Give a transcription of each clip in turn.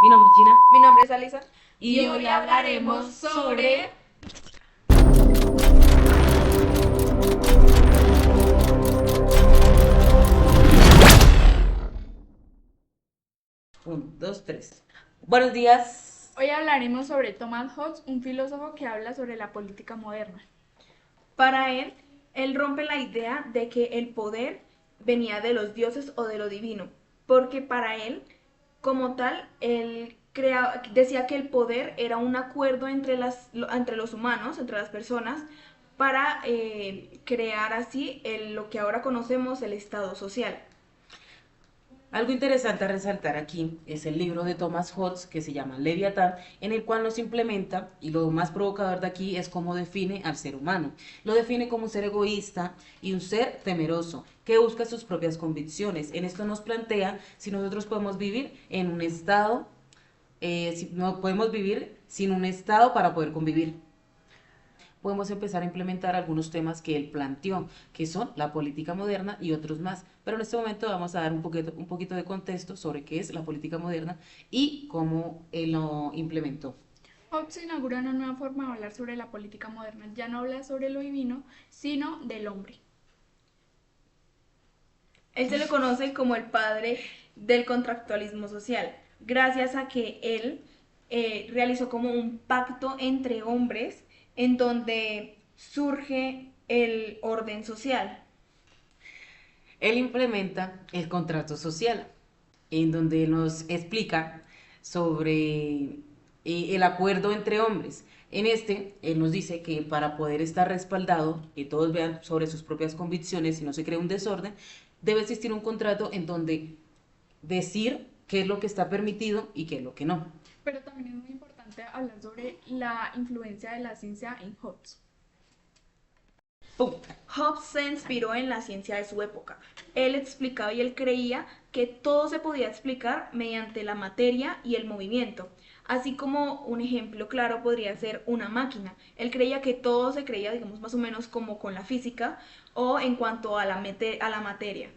Mi nombre es Gina Mi nombre es Alisa y hoy hablaremos sobre... Uno, dos, tres. Buenos días. Hoy hablaremos sobre Thomas Hobbes, un filósofo que habla sobre la política moderna. Para él rompe la idea de que el poder venía de los dioses o de lo divino, porque para él, como tal, decía que el poder era un acuerdo entre los humanos, entre las personas, para crear así lo que ahora conocemos el Estado social. Algo interesante a resaltar aquí es el libro de Thomas Hobbes que se llama Leviatán, en el cual nos implementa, y lo más provocador de aquí es cómo define al ser humano. Lo define como un ser egoísta y un ser temeroso, que busca sus propias convicciones. En esto nos plantea si nosotros podemos vivir en un estado, si no podemos vivir sin un estado para poder convivir. Podemos empezar a implementar algunos temas que él planteó, que son la política moderna y otros más. Pero en este momento vamos a dar un poquito de contexto sobre qué es la política moderna y cómo él lo implementó. Hobbes inaugura una nueva forma de hablar sobre la política moderna. Ya no habla sobre lo divino, sino del hombre. Él se le conoce como el padre del contractualismo social, gracias a que él realizó como un pacto entre hombres en donde surge el orden social. Él implementa el contrato social, en donde nos explica sobre el acuerdo entre hombres. En este, él nos dice que para poder estar respaldado, que todos vean sobre sus propias convicciones y no se cree un desorden, debe existir un contrato en donde decir qué es lo que está permitido y qué es lo que no. Pero también es muy importante hablar sobre la influencia de la ciencia en Hobbes. ¡Pum! Hobbes se inspiró en la ciencia de su época. Él explicaba y él creía que todo se podía explicar mediante la materia y el movimiento. Así como un ejemplo claro podría ser una máquina. Él creía que todo se creía, digamos, más o menos como con la física o en cuanto a la materia.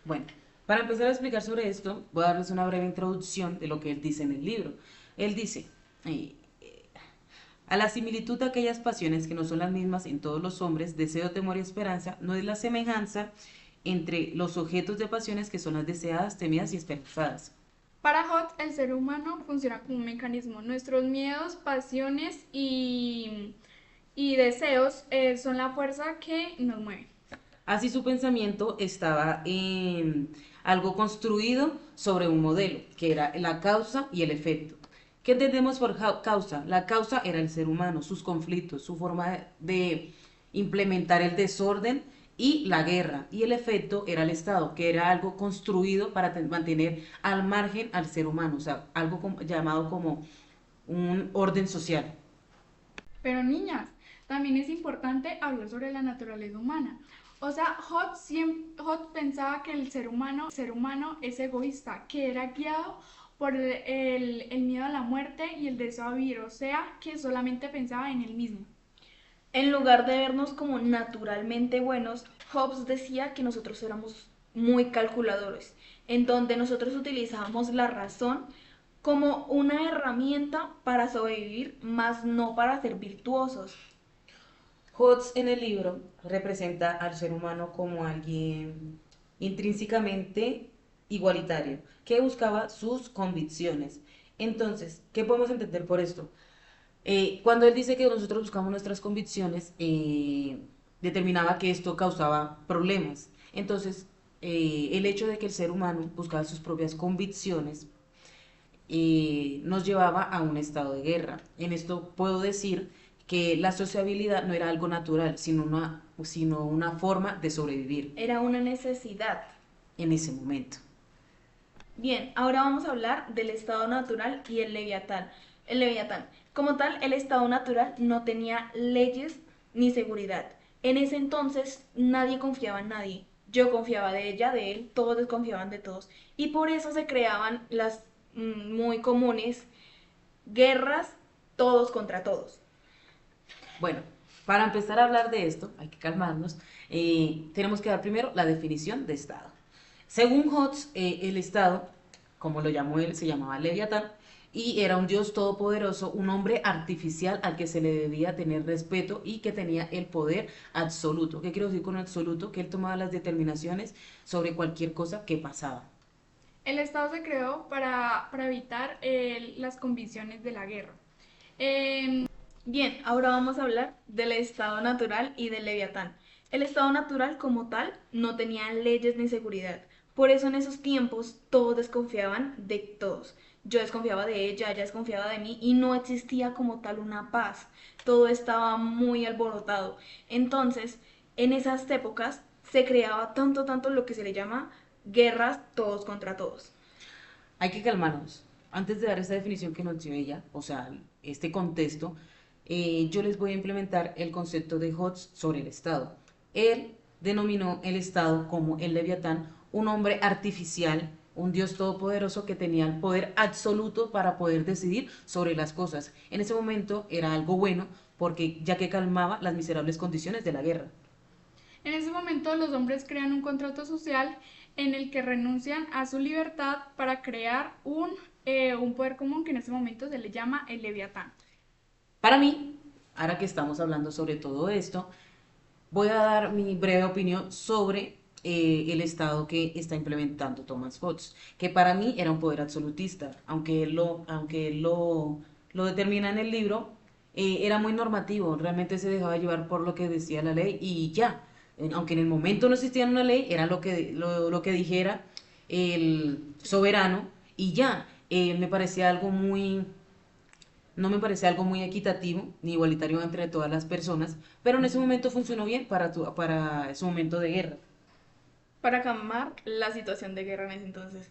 Bueno, para empezar a explicar sobre esto, voy a darles una breve introducción de lo que él dice en el libro. Él dice, eh, a la similitud de aquellas pasiones que no son las mismas en todos los hombres, deseo, temor y esperanza, no es la semejanza entre los objetos de pasiones que son las deseadas, temidas y esperanzadas. Para Hobbes, el ser humano funciona como un mecanismo. Nuestros miedos, pasiones y deseos son la fuerza que nos mueve. Así su pensamiento estaba algo construido sobre un modelo, que era la causa y el efecto. ¿Qué entendemos por causa? La causa era el ser humano, sus conflictos, su forma de implementar el desorden y la guerra. Y el efecto era el Estado, que era algo construido para mantener al margen al ser humano, o sea, algo llamado como un orden social. Pero niñas, también es importante hablar sobre la naturaleza humana. O sea, Hobbes pensaba que el ser humano es egoísta, que era guiado por el miedo a la muerte y el deseo de vivir, o sea, que solamente pensaba en él mismo. En lugar de vernos como naturalmente buenos, Hobbes decía que nosotros éramos muy calculadores, en donde nosotros utilizábamos la razón como una herramienta para sobrevivir, más no para ser virtuosos. Hobbes en el libro representa al ser humano como alguien intrínsecamente igualitario, que buscaba sus convicciones. Entonces, ¿qué podemos entender por esto? Cuando él dice que nosotros buscamos nuestras convicciones, determinaba que esto causaba problemas. Entonces, el hecho de que el ser humano buscaba sus propias convicciones nos llevaba a un estado de guerra. En esto puedo decir que la sociabilidad no era algo natural, sino una forma de sobrevivir Era una necesidad. en ese momento. Bien, ahora vamos a hablar del estado natural y el leviatán. El leviatán, como tal, el estado natural no tenía leyes ni seguridad. En ese entonces nadie confiaba en nadie. Yo confiaba de ella, de él, todos desconfiaban de todos. Y por eso se creaban las muy comunes guerras, todos contra todos. Bueno, para empezar a hablar de esto, hay que calmarnos, tenemos que dar primero la definición de Estado. Según Hobbes, el Estado, como lo llamó él, se llamaba Leviatán, y era un Dios todopoderoso, un hombre artificial al que se le debía tener respeto y que tenía el poder absoluto. ¿Qué quiero decir con absoluto? Que él tomaba las determinaciones sobre cualquier cosa que pasaba. El Estado se creó para evitar las condiciones de la guerra. Bien, ahora vamos a hablar del estado natural y del Leviatán. El estado natural como tal no tenía leyes ni seguridad. Por eso en esos tiempos todos desconfiaban de todos. Yo desconfiaba de ella desconfiaba de mí y no existía como tal una paz. Todo estaba muy alborotado. Entonces, en esas épocas se creaba tanto lo que se le llama guerras todos contra todos. Hay que calmarnos. Antes de dar esta definición que nos dio ella, o sea, este contexto, yo les voy a implementar el concepto de Hobbes sobre el Estado. Él denominó el Estado como el Leviatán, un hombre artificial, un Dios todopoderoso que tenía el poder absoluto para poder decidir sobre las cosas. En ese momento era algo bueno porque ya que calmaba las miserables condiciones de la guerra. En ese momento los hombres crean un contrato social en el que renuncian a su libertad para crear un poder común que en ese momento se le llama el Leviatán. Para mí, ahora que estamos hablando sobre todo esto, voy a dar mi breve opinión sobre el estado que está implementando Thomas Hobbes, que para mí era un poder absolutista, aunque él lo determina en el libro, era muy normativo, realmente se dejaba llevar por lo que decía la ley y ya. Aunque en el momento no existía una ley, era lo que dijera el soberano y ya. Me parecía algo muy no me parece algo muy equitativo ni igualitario entre todas las personas, pero en ese momento funcionó bien para ese momento de guerra. Para calmar la situación de guerra en ese entonces.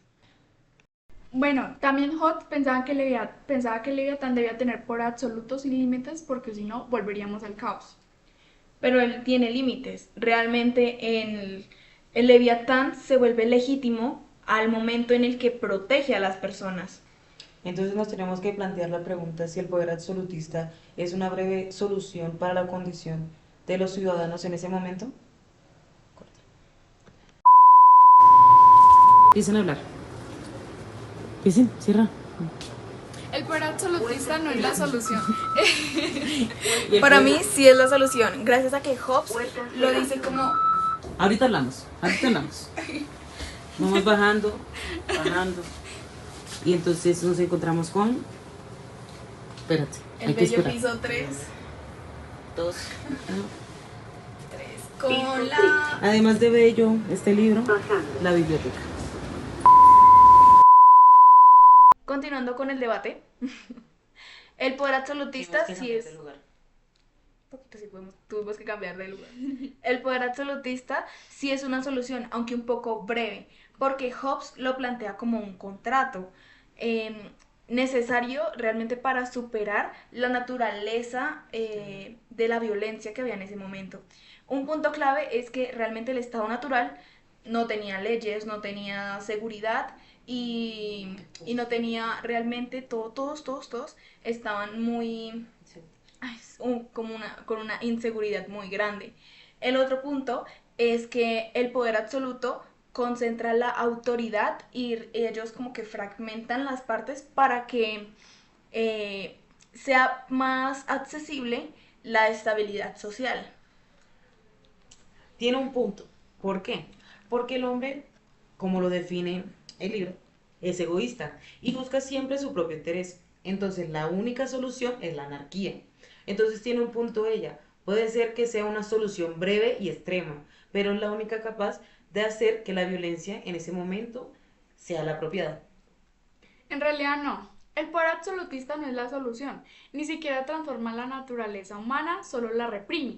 Bueno, también pensaba que el Leviatán debía tener por absolutos sin límites porque si no volveríamos al caos. Pero él tiene límites. Realmente el Leviatán se vuelve legítimo al momento en el que protege a las personas. Entonces nos tenemos que plantear la pregunta si el poder absolutista es una breve solución para la condición de los ciudadanos en ese momento. Empiecen a hablar. Empiecen, cierra. El poder absolutista no es la solución. Para mí sí es la solución, gracias a que Hobbes lo dice como... Ahorita hablamos, ahorita hablamos. Vamos bajando, bajando. Y entonces nos encontramos con... Espérate, El hay que bello esperar. piso 3. 2. 3. Con la... Además de bello, este libro, la biblioteca. Continuando con el debate, el poder absolutista sí es... Poquito sí tuvimos que cambiar de lugar. El poder absolutista sí es una solución, aunque un poco breve, porque Hobbes lo plantea como un contrato necesario realmente para superar la naturaleza de la violencia que había en ese momento. Un punto clave es que realmente el estado natural no tenía leyes, no tenía seguridad y no tenía realmente todos estaban muy con una inseguridad muy grande. El otro punto es que el poder absoluto concentra la autoridad y ellos como que fragmentan las partes para que sea más accesible la estabilidad social. Tiene un punto. ¿Por qué? Porque el hombre, como lo define el libro, es egoísta y busca siempre su propio interés. Entonces la única solución es la anarquía. Entonces tiene un punto ella. Puede ser que sea una solución breve y extrema, pero es la única capaz de hacer que la violencia en ese momento sea la apropiada. En realidad no. El poder absolutista no es la solución. Ni siquiera transforma la naturaleza humana, solo la reprime.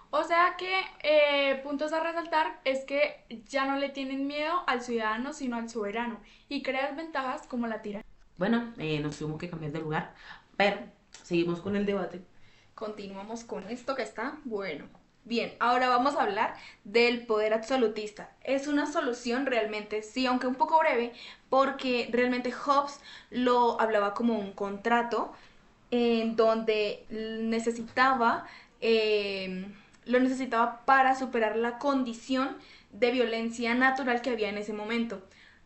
O sea que puntos a resaltar es que ya no le tienen miedo al ciudadano, sino al soberano, y crea desventajas como la tiranía. Bueno, nos tuvimos que cambiar de lugar, pero seguimos con el debate. Continuamos con esto que está bueno. Bien, ahora vamos a hablar del poder absolutista. Es una solución realmente, sí, aunque un poco breve, porque realmente Hobbes lo hablaba como un contrato en donde lo necesitaba para superar la condición de violencia natural que había en ese momento.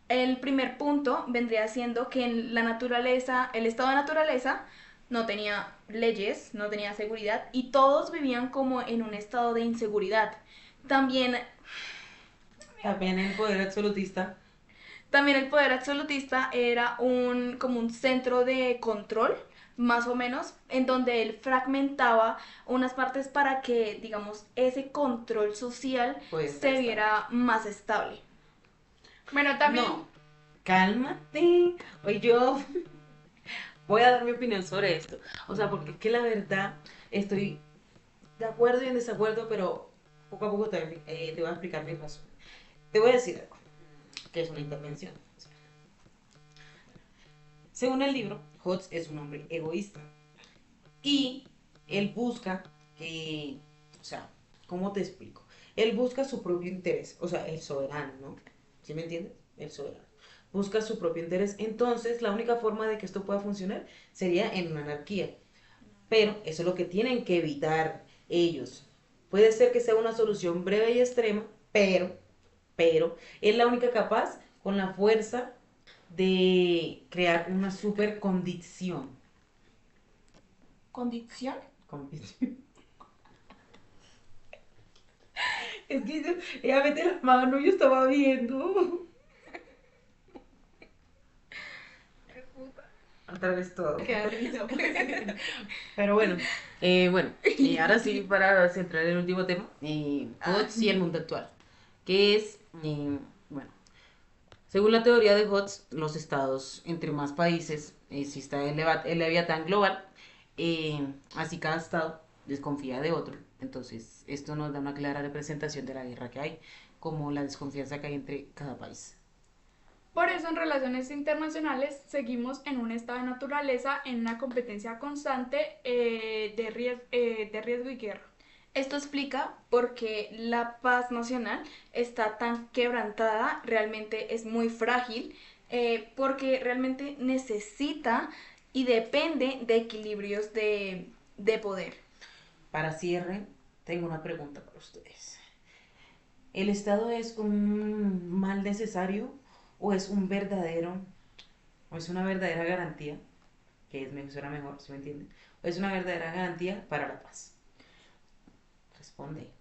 El primer punto vendría siendo que en la naturaleza, el estado de naturaleza no tenía leyes, no tenía seguridad y todos vivían como en un estado de inseguridad. También, También el poder absolutista. también el poder absolutista era como un centro de control, más o menos, en donde él fragmentaba unas partes para que, digamos, ese control social Puede estar se estable. viera más estable. Bueno, también, No, cálmate. Oye, yo voy a dar mi opinión sobre esto. O sea, porque es que la verdad estoy de acuerdo y en desacuerdo, pero poco a poco te voy a explicar mi razón. Te voy a decir algo, que es una intervención. Según el libro, Hodges es un hombre egoísta y él busca que, o sea, ¿cómo te explico? Él busca su propio interés, o sea, el soberano, ¿no? ¿Sí me entiendes? El soberano. Busca su propio interés. Entonces, la única forma de que esto pueda funcionar sería en una anarquía. Pero eso es lo que tienen que evitar ellos. Puede ser que sea una solución breve y extrema, pero es la única capaz con la fuerza de crear una super condición. ¿Condición? Condición. Es que ella mete las manos, yo estaba viendo. Otra vez todo. qué risa, pues. Pero bueno, y ahora sí, para centrar el último tema, Hodges y el mundo actual, que es, bueno, según la teoría de Hodges, los estados, entre más países, exista el Leviatán global, así cada estado desconfía de otro. Entonces, esto nos da una clara representación de la guerra que hay, como la desconfianza que hay entre cada país. Por eso en relaciones internacionales seguimos en un estado de naturaleza, en una competencia constante de riesgo y guerra. Esto explica por qué la paz nacional está tan quebrantada, realmente es muy frágil, porque realmente necesita y depende de equilibrios de poder. Para cierre, tengo una pregunta para ustedes. ¿El Estado es un mal necesario o es un verdadero, o es una verdadera garantía, que es, me suena mejor, ¿sí me entienden? ¿O es una verdadera garantía para la paz? Responde.